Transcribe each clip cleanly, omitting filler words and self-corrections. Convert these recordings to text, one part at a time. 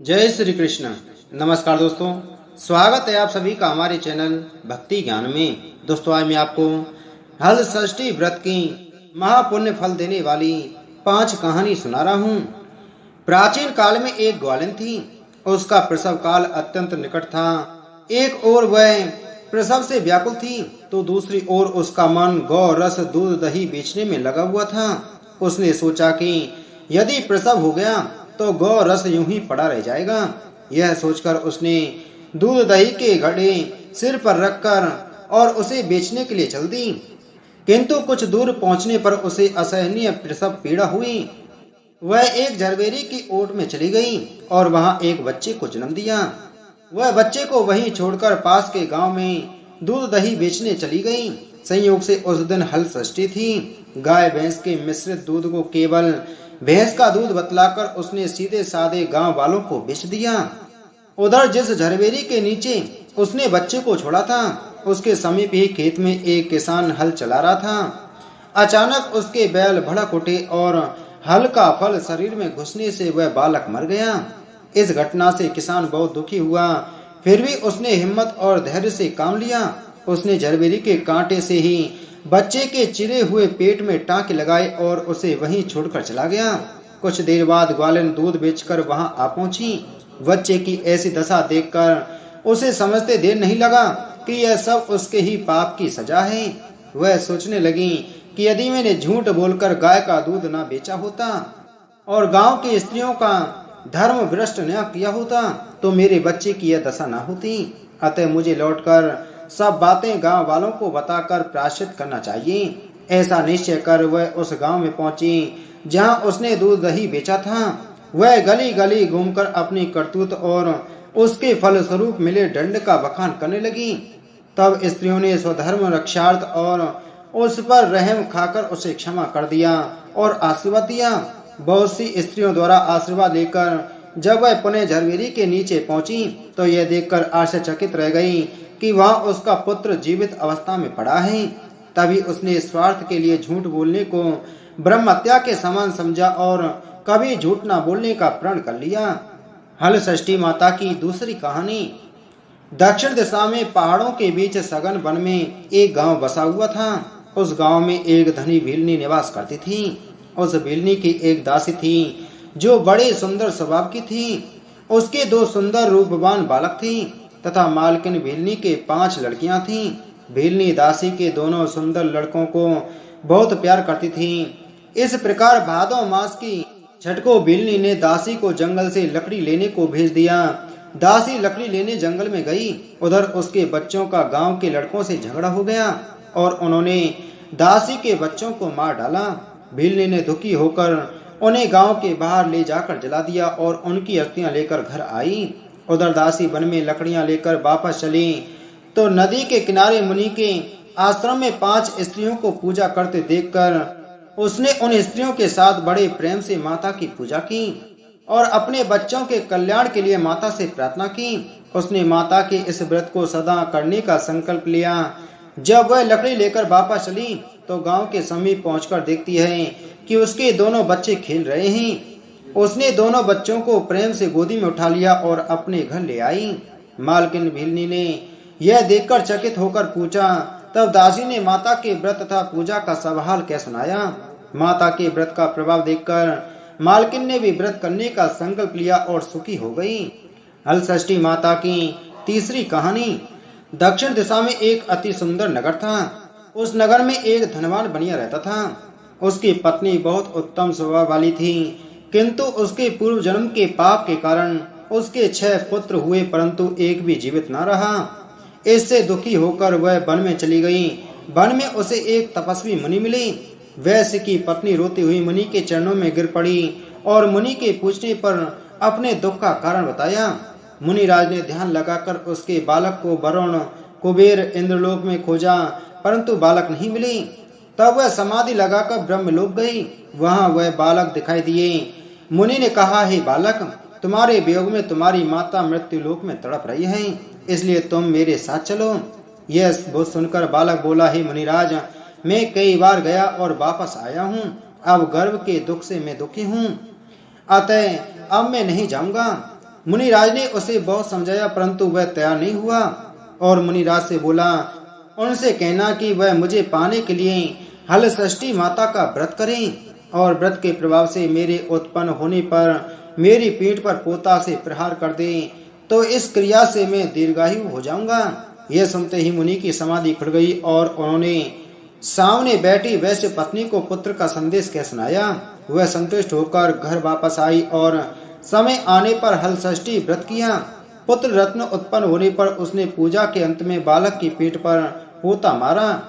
जय श्री कृष्ण। नमस्कार दोस्तों, स्वागत है आप सभी का हमारे चैनल भक्ति ज्ञान में। दोस्तों, आज मैं आपको हल षष्ठी व्रत की महापुण्य फल देने वाली 5 कहानी सुना रहा हूँ। प्राचीन काल में एक ग्वालिन थी। उसका प्रसव काल अत्यंत निकट था। एक ओर वह प्रसव से व्याकुल थी तो दूसरी ओर उसका मन गौ रस दूध दही बेचने में लगा हुआ था। उसने सोचा कि यदि प्रसव हो गया तो गौ रस यूं ही पड़ा रह जाएगा। यह सोचकर उसने दूध दही के घड़े सिर पर रखकर और उसे बेचने के लिए चल दी। किंतु कुछ दूर पहुंचने पर उसे असहनीय प्रसव पीड़ा हुई। वह एक झरबेरी की ओट में चली गई और वहां एक बच्चे को जन्म दिया। वह बच्चे को वहीं छोड़कर पास के गांव में दूध दही बेचने चली गई। संयोग से उस दिन हल षष्ठी थी। गाय भैंस के मिश्रित दूध को केवल भैंस का दूध बतलाकर उसने सीधे साधे गांव वालों को बेच दिया। उधर जिस झरबेरी के नीचे उसने बच्चे को छोड़ा था, उसके समीप ही खेत में एक किसान हल चला रहा था। अचानक उसके बैल भड़क उठे और हल का फल शरीर में घुसने से वह बालक मर गया। इस घटना से किसान बहुत दुखी हुआ, फिर भी उसने हिम्मत और धैर्य से काम लिया। उसने झरबेरी के कांटे से ही बच्चे के चिरे हुए पेट में टाँके लगाए और उसे वहीं छोड़कर चला गया। कुछ देर बाद ग्वालिन दूध बेचकर वहां आ पहुंची। बच्चे की ऐसी दशा देखकर उसे समझते देर नहीं लगा कि यह सब उसके ही पाप की सजा है। वह सोचने लगी कि यदि मैंने झूठ बोलकर गाय का दूध न बेचा होता और गांव की स्त्रियों का धर्म भ्रष्ट न किया होता तो मेरे बच्चे की यह दशा न होती। अतः मुझे लौटकर सब बातें गांव वालों को बताकर प्रायश्चित करना चाहिए। ऐसा निश्चय कर वह उस गांव में पहुंची जहां उसने दूध दही बेचा था। वह गली गली घूमकर अपनी करतूत और उसके फल स्वरूप मिले दंड का बखान करने लगी। तब स्त्रियों ने स्वधर्म रक्षार्थ और उस पर रहम खाकर उसे क्षमा कर दिया और आशीर्वाद दिया। बहुत सी स्त्रियों द्वारा आशीर्वाद लेकर जब वह पुनः झरबेरी के नीचे पहुंची तो यह देखकर आश्चर्यचकित रह गई कि वहां उसका पुत्र जीवित अवस्था में पड़ा है। तभी उसने स्वार्थ के लिए झूठ बोलने को ब्रह्म हत्या के समान समझा और कभी झूठ न बोलने का प्रण कर लिया। हल षष्ठी माता की दूसरी कहानी। दक्षिण दिशा में पहाड़ों के बीच सघन वन में एक गांव बसा हुआ था। उस गांव में एक धनी भीलनी निवास करती थी। उस भीलनी की एक दासी थी जो बड़े सुंदर स्वभाव की थी। उसके 2 सुंदर रूपवान बालक थे तथा मालकिन भीलनी के 5 लड़कियां थीं। भीलनी दासी के दोनों सुंदर लड़कों को बहुत प्यार करती थी। इस प्रकार भादों मास की छठ को भीलनी ने दासी को जंगल से लकड़ी लेने को भेज दिया। दासी लकड़ी लेने जंगल में गई। उधर उसके बच्चों का गांव के लड़कों से झगड़ा हो गया और उन्होंने दासी के बच्चों को मार डाला। भीलनी ने दुखी होकर उन्हें गांव के बाहर ले जाकर जला दिया और उनकी अस्थियां लेकर घर आई। उधर दासी वन में लकड़ियां लेकर वापस चली तो नदी के किनारे मुनि के आश्रम में 5 स्त्रियों को पूजा करते देखकर उसने उन स्त्रियों के साथ बड़े प्रेम से माता की पूजा की और अपने बच्चों के कल्याण के लिए माता से प्रार्थना की। उसने माता के इस व्रत को सदा करने का संकल्प लिया। जब वह लकड़ी लेकर वापस चली तो गांव के समीप पहुंचकर देखती है कि उसके दोनों बच्चे खेल रहे हैं। उसने दोनों बच्चों को प्रेम से गोदी में उठा लिया और अपने घर ले आई। मालकिन भीलनी ने यह देखकर चकित होकर पूछा। तब दासी ने माता के व्रत तथा पूजा का सब हाल कह सुनाया। माता के व्रत का प्रभाव देखकर मालकिन ने भी व्रत करने का संकल्प लिया और सुखी हो गई। हल षष्ठी माता की तीसरी कहानी। दक्षिण दिशा में एक अति सुंदर नगर था। उस नगर में एक धनवान बनिया रहता था। उसकी पत्नी बहुत उत्तम स्वभाव वाली थी, किंतु उसके पूर्व जन्म के पाप के कारण उसके 6 पुत्र हुए परंतु एक भी जीवित न रहा। इससे दुखी होकर वह वन में चली गई। वन में उसे एक तपस्वी मुनि मिले। वैश्य की पत्नी रोती हुई मुनि के चरणों में गिर पड़ी और मुनि के पूछने पर अपने दुख का कारण बताया। मुनिराज ने ध्यान लगाकर उसके बालक को वरुण कुबेर इंद्रलोक में खोजा परंतु बालक नहीं मिले। तब वह समाधि लगाकर ब्रह्मलोक गई। वहां वह बालक दिखाई दिए। मुनि ने कहा, हे बालक, तुम्हारे वियोग में तुम्हारी माता मृत्यु लोक में तड़प रही है, इसलिए तुम मेरे साथ चलो। यह सुनकर बालक बोला, हे मुनिराज, मैं कई बार गया और वापस आया हूँ। अब गर्भ के दुख से मैं दुखी हूँ, अतः अब मैं नहीं जाऊंगा। मुनिराज ने उसे बहुत समझाया, परंतु वह तैयार नहीं हुआ और मुनिराज से बोला, उनसे कहना कि वह मुझे पाने के लिए हलषष्ठी माता का व्रत करें और व्रत के प्रभाव से मेरे उत्पन्न होने पर मेरी पीठ पर पोता से प्रहार कर दें, तो इस क्रिया से मैं दीर्घायु हो जाऊंगा। यह सुनते ही मुनि की समाधि खुल गई और उन्होंने सामने बैठी वैश्य पत्नी को पुत्र का संदेश कह सुनाया। वह संतुष्ट होकर घर वापस आई और समय आने पर हलषष्ठी व्रत किया। पुत्र रत्न उत्पन्न होने पर उसने पूजा के अंत में बालक की पीठ पर पोता मारा,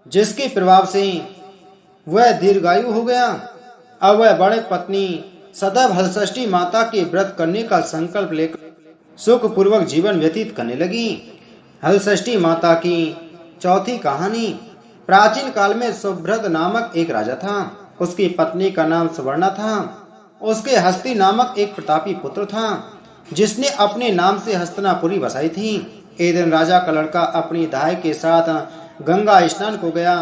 जिसके प्रभाव से वह दीर्घायु हो गया। अब वह बड़े पत्नी सदैव हलषष्ठी माता के व्रत करने का संकल्प लेकर सुख पूर्वक जीवन व्यतीत करने लगी। हलषष्ठी माता की चौथी कहानी। प्राचीन काल में सुभ्रत नामक एक राजा था। उसकी पत्नी का नाम सुवर्णा था। उसके हस्ती नामक एक प्रतापी पुत्र था, जिसने अपने नाम से हस्तिनापुरी बसाई थी। एक दिन राजा का लड़का अपनी दाई के साथ गंगा स्नान को गया।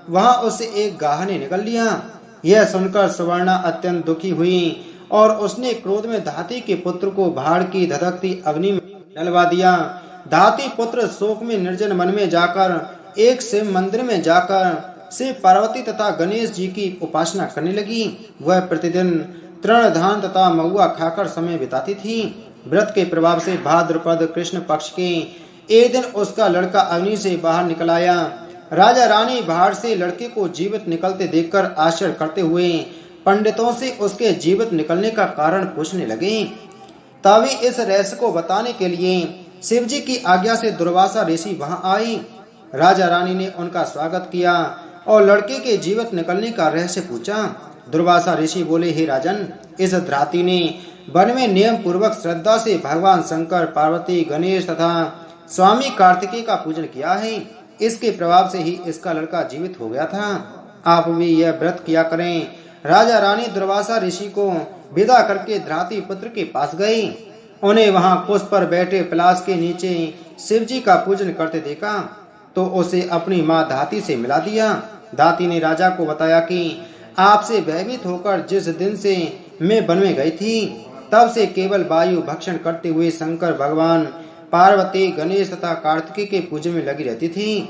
वहां उसे एक गाह ने निकल लिया। यह सुनकर सुवर्णा अत्यंत दुखी हुई और उसने क्रोध में धाती के पुत्र को भाड़ की धधकती अग्नि में डलवा दिया। धाती पुत्र शोक में निर्जन मन में जाकर एक शिव मंदिर में जाकर शिव पार्वती तथा गणेश जी की उपासना करने लगी। वह प्रतिदिन तृण धान तथा महुआ खाकर समय बिताती थी। व्रत के प्रभाव से भाद्रपद कृष्ण पक्ष के एक दिन उसका लड़का अग्नि से बाहर निकल आया। राजा रानी बाहर से लड़के को जीवित निकलते देखकर आश्चर्य करते हुए पंडितों से उसके जीवित निकलने का कारण पूछने लगे। तभी इस रहस्य को बताने के लिए शिव जी की आज्ञा से दुर्वासा ऋषि वहां आई। राजा रानी ने उनका स्वागत किया और लड़के के जीवित निकलने का रहस्य पूछा। दुर्वासा ऋषि बोले, हे राजन, इस धाती ने वन में नियम पूर्वक श्रद्धा से भगवान शंकर, पार्वती, गणेश तथा स्वामी कार्तिकेय का पूजन किया है। इसके प्रभाव से ही इसका लड़का जीवित हो गया था। आप भी यह व्रत किया करें। राजा रानी दुर्वासा ऋषि को विदा करके धाती पुत्र के पास गई। उन्हें वहां कुश पर बैठे पलाश के नीचे शिव जी का पूजन करते देखा तो उसे अपनी माँ धाती से मिला दिया। धाती ने राजा को बताया कि आपसे भयभीत होकर जिस दिन से मैं वन में गई थी, तब से केवल वायु भक्षण करते हुए शंकर भगवान, पार्वती, गणेश तथा कार्तिकेय के पूजन में लगी रहती थी।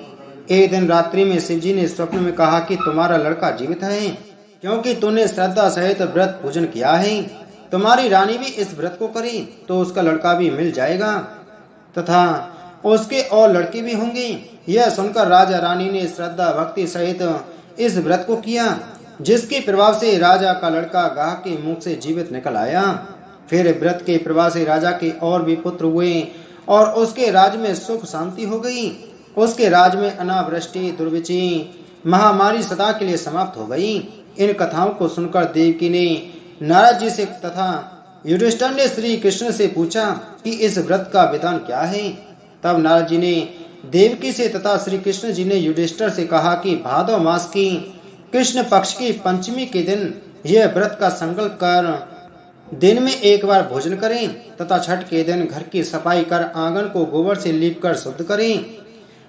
एक दिन रात्रि में शिव जी ने स्वप्न में कहा कि तुम्हारा लड़का जीवित है, क्योंकि तूने श्रद्धा सहित व्रत पूजन किया है। तुम्हारी रानी भी इस व्रत को करे तो उसका लड़का भी मिल जाएगा तथा उसके और लड़के भी होंगे। यह सुनकर राजा रानी ने श्रद्धा भक्ति सहित इस व्रत को किया, जिसके प्रभाव से राजा का लड़का गाह के मुख से जीवित निकल आया। फिर व्रत के प्रभाव से राजा के और भी पुत्र हुए और उसके राज्य में सुख शांति हो गई। उसके राज्य में अनावृष्टि, दुर्भिक्षी, महामारी सदा के लिए समाप्त हो गई। इन कथाओं को सुनकर देवकी ने नारद जी से तथा युधिष्ठिर ने श्री कृष्ण से पूछा कि इस व्रत का विधान क्या है। तब नारद जी ने देवकी से तथा श्री कृष्ण जी ने युधिष्ठिर से कहा कि भादव मास की कृष्ण पक्ष की पंचमी के दिन यह व्रत का संकल्प कर दिन में एक बार भोजन करें तथा छठ के दिन घर की सफाई कर आंगन को गोबर से लीप कर शुद्ध करें।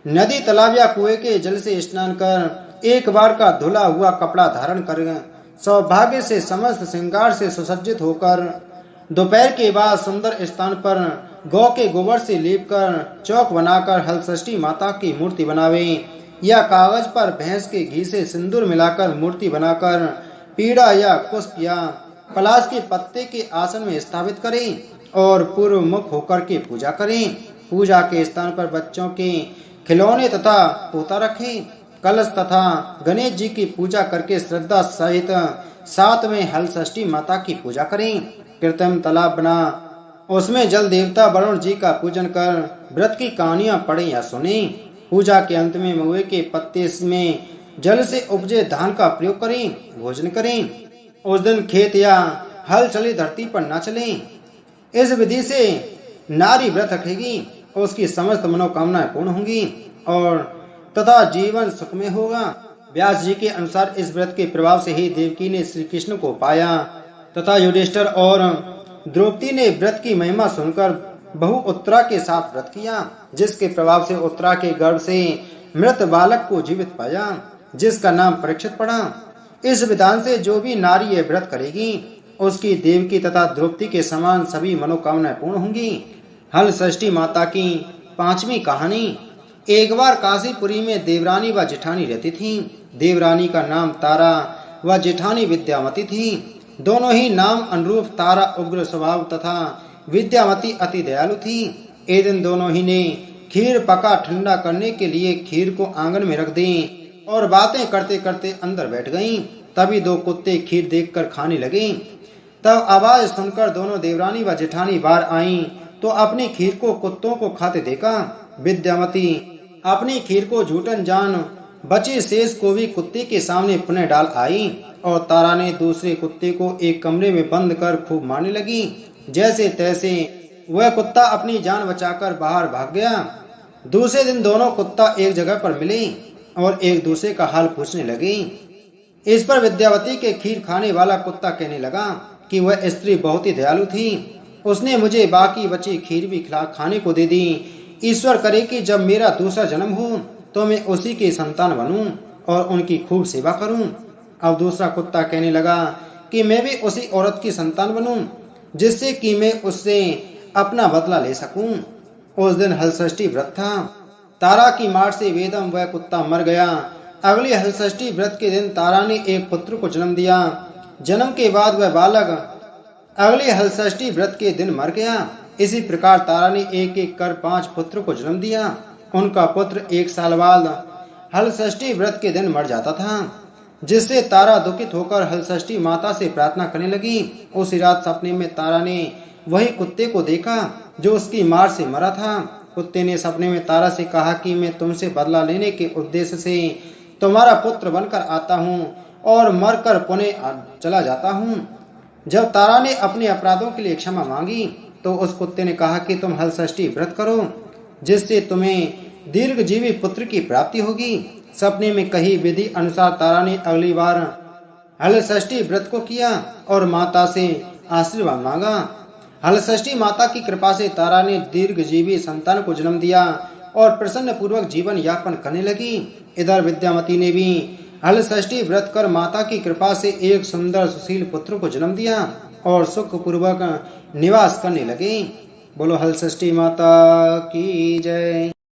नदी, तालाब या कुएं के जल से स्नान कर एक बार का धुला हुआ कपड़ा धारण कर सौभाग्य से समस्त श्रृंगार से सुसज्जित होकर दोपहर के बाद सुंदर स्थान पर गौ के गोबर से लीप कर चौक बनाकर हलषष्ठी माता की मूर्ति बनावे या कागज पर भैंस के घी से सिंदूर मिलाकर मूर्ति बनाकर पीड़ा या पुष्प या पलाश के पत्ते के आसन में स्थापित करें और पूर्व मुख होकर के पूजा करें। पूजा के स्थान पर बच्चों के खिलौने तथा पोता रखें। कलश तथा गणेश जी की पूजा करके श्रद्धा सहित साथ में हलषष्ठी माता की पूजा करें। कृत्रिम तालाब बना उसमें जल देवता वरुण जी का पूजन कर व्रत की कहानियां पढ़ें या सुने। पूजा के अंत में महुए के पत्ते में जल से उपजे धान का प्रयोग करें, भोजन करें। उस दिन खेत या हल चली धरती पर न चलें। इस विधि से नारी व्रत रखेगी, उसकी समस्त मनोकामनाएं पूर्ण होंगी और तथा जीवन सुखमय होगा। व्यास जी के अनुसार इस व्रत के प्रभाव से ही देवकी ने श्री कृष्ण को पाया तथा युधिष्ठिर और द्रौपदी ने व्रत की महिमा सुनकर बहु उत्तरा के साथ व्रत किया, जिसके प्रभाव से उत्तरा के गर्भ से मृत बालक को जीवित पाया, जिसका नाम परीक्षित पड़ा। इस विधान से जो भी नारी ये व्रत करेगी उसकी देवकी तथा द्रौपदी के समान सभी मनोकामनाएं पूर्ण होंगी। हल षष्ठी माता की 5वीं कहानी। एक बार काशीपुरी में देवरानी व जेठानी रहती थीं। देवरानी का नाम तारा व जेठानी विद्यावती थी। दोनों ही नाम अनुरूप तारा उग्र स्वभाव तथा विद्यावती अति दयालु थी। एक दिन दोनों ही ने खीर पका ठंडा करने के लिए खीर को आंगन में रख दी और बातें करते करते अंदर बैठ गईं। तभी 2 कुत्ते खीर देखकर खाने लगे। तब आवाज सुनकर दोनों देवरानी व जेठानी बाहर आईं तो अपनी खीर को कुत्तों को खाते देखा। विद्यावती अपनी खीर को झूठन जान बचे शेष को भी कुत्ते के सामने पुनः डाल आई और तारा ने दूसरे कुत्ते को एक कमरे में बंद कर खूब मारने लगी। जैसे तैसे वह कुत्ता अपनी जान बचाकर बाहर भाग गया। दूसरे दिन दोनों कुत्ता एक जगह पर मिले और एक दूसरे का हाल पूछने लगे। इस पर विद्यावती के खीर खाने वाला कुत्ता कहने लगा कि वह स्त्री बहुत ही दयालु थी। उसने मुझे बाकी बची खीर भी खाने को दे दी। ईश्वर करे कि जब मेरा दूसरा जन्म हो तो मैं उसी की संतान बनूं और उनकी खूब सेवा करूं। अब दूसरा कुत्ता कहने लगा कि मैं भी उसी औरत की संतान बनूं जिससे कि मैं उससे अपना बदला ले सकूं। उस दिन हलषष्ठी व्रत था। तारा की मार से वेदम वह कुत्ता मर गया। अगले हलषष्ठी व्रत के दिन तारा ने एक पुत्र को जन्म दिया। जन्म के बाद वह बालक अगले हलषष्ठी व्रत के दिन मर गया। इसी प्रकार तारा ने एक एक कर 5 पुत्र को जन्म दिया। उनका पुत्र 1 साल बाद हलषष्ठी व्रत के दिन मर जाता था, जिससे तारा दुखित होकर हलषष्ठी माता से प्रार्थना करने लगी। उसी रात सपने में तारा ने वही कुत्ते को देखा जो उसकी मार से मरा था। कुत्ते ने सपने में तारा से कहा कि मैं तुमसे बदला लेने के उद्देश्य से तुम्हारा पुत्र बनकर आता हूँ और मरकर पुनः चला जाता हूँ। जब तारा ने अपने अपराधों के लिए क्षमा मांगी तो उस कुत्ते ने कहा कि तुम हलषष्ठी व्रत करो जिससे तुम्हें दीर्घजीवी पुत्र की प्राप्ति होगी। सपने में कही विधि अनुसार तारा ने अगली बार हलषष्ठी व्रत को किया और माता से आशीर्वाद मांगा। हलषष्ठी माता की कृपा से तारा ने दीर्घजीवी संतान को जन्म दिया और प्रसन्न पूर्वक जीवन यापन करने लगी। इधर विद्यावती ने भी हलषष्ठी व्रत कर माता की कृपा से एक सुंदर सुशील पुत्र को जन्म दिया और सुख पूर्वक निवास करने लगे। बोलो हलषष्ठी माता की जय।